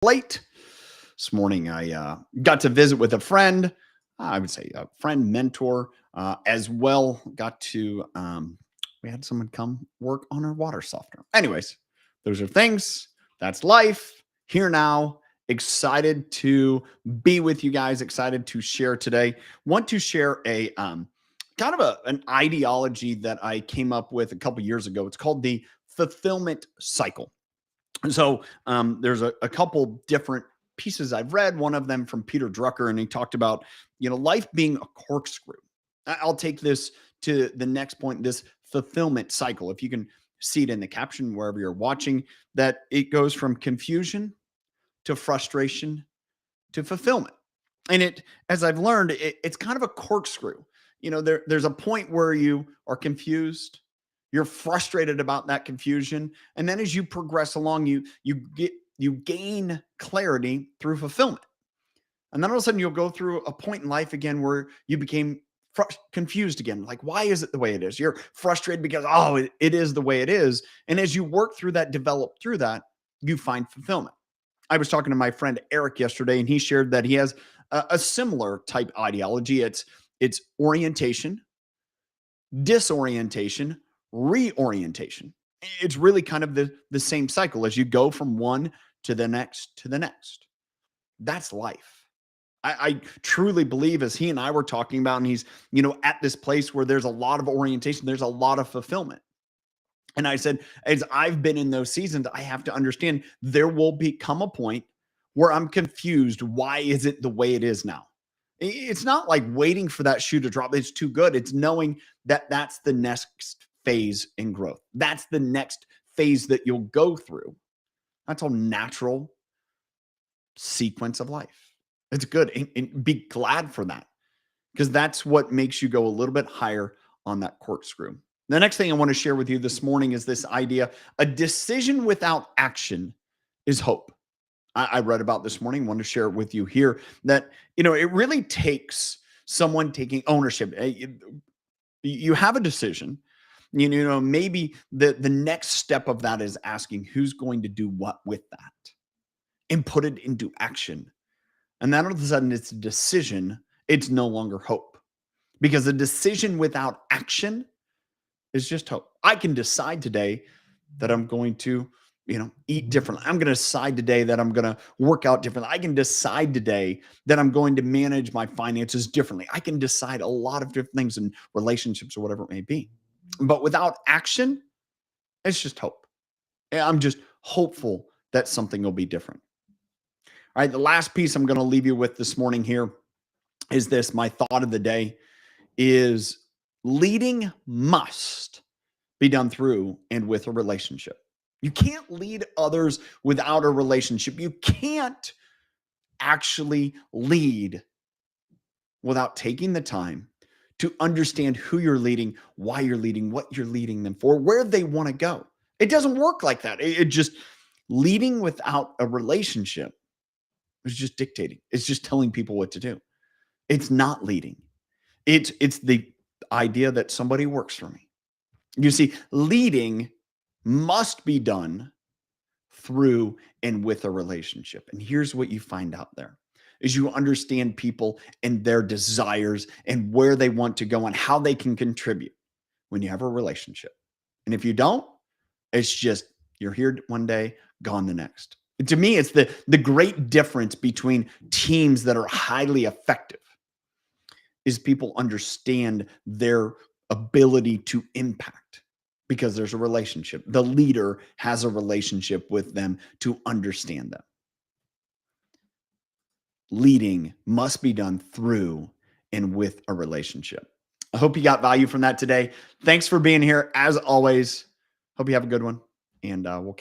late. This morning, I got to visit with a friend. I would say a friend, mentor, as well. We had someone come work on our water softener. Anyways, those are things. That's life. Here now. Excited to be with you guys. Excited to share today. Want to share a kind of an ideology that I came up with a couple years ago. It's called the fulfillment cycle. And so there's a couple different pieces I've read, one of them from Peter Drucker, and he talked about, life being a corkscrew. I'll take this to the next point, this fulfillment cycle. If you can see it in the caption, wherever you're watching, that it goes from confusion to frustration to fulfillment. And as I've learned, it's kind of a corkscrew. There's a point where you are confused, you're frustrated about that confusion, and then as you progress along, you gain clarity through fulfillment. And then all of a sudden you'll go through a point in life again where you became confused again. Like, why is it the way it is? You're frustrated because, it is the way it is. And as you work through that, develop through that, you find fulfillment. I was talking to my friend Eric yesterday, and he shared that he has a similar type ideology. It's orientation, disorientation, reorientation. It's really kind of the same cycle as you go from one to the next to the next. That's life. I truly believe, as he and I were talking about, and he's, at this place where there's a lot of orientation, there's a lot of fulfillment. And I said, as I've been in those seasons, I have to understand there will become a point where I'm confused. Why is it the way it is now? It's not like waiting for that shoe to drop. It's too good. It's knowing that that's the next phase in growth. That's the next phase that you'll go through. That's a natural sequence of life. It's good. And be glad for that, because that's what makes you go a little bit higher on that corkscrew. The next thing I want to share with you this morning is this idea: a decision without action is hope. I read about this morning, want to share it with you here, that, it really takes someone taking ownership. You have a decision, maybe the next step of that is asking who's going to do what with that and put it into action. And then all of a sudden it's a decision. It's no longer hope, because a decision without action is just hope. I can decide today that I'm going to, eat differently. I'm going to decide today that I'm going to work out differently. I can decide today that I'm going to manage my finances differently. I can decide a lot of different things in relationships or whatever it may be. But without action, it's just hope. I'm just hopeful that something will be different. All right. The last piece I'm going to leave you with this morning here is this. My thought of the day is leading must be done through and with a relationship. You can't lead others without a relationship. You can't actually lead without taking the time to understand who you're leading, why you're leading, what you're leading them for, where they want to go. It doesn't work like that. It just leading without a relationship is just dictating. It's just telling people what to do. It's not leading. It's the idea that somebody works for me. You see, leading must be done through and with a relationship. And here's what you find out there is you understand people and their desires and where they want to go and how they can contribute when you have a relationship. And if you don't, it's just you're here one day, gone the next. To me, it's the great difference between teams that are highly effective is people understand their ability to impact because there's a relationship. The leader has a relationship with them to understand them. Leading must be done through and with a relationship. I hope you got value from that today. Thanks for being here. As always, hope you have a good one, and we'll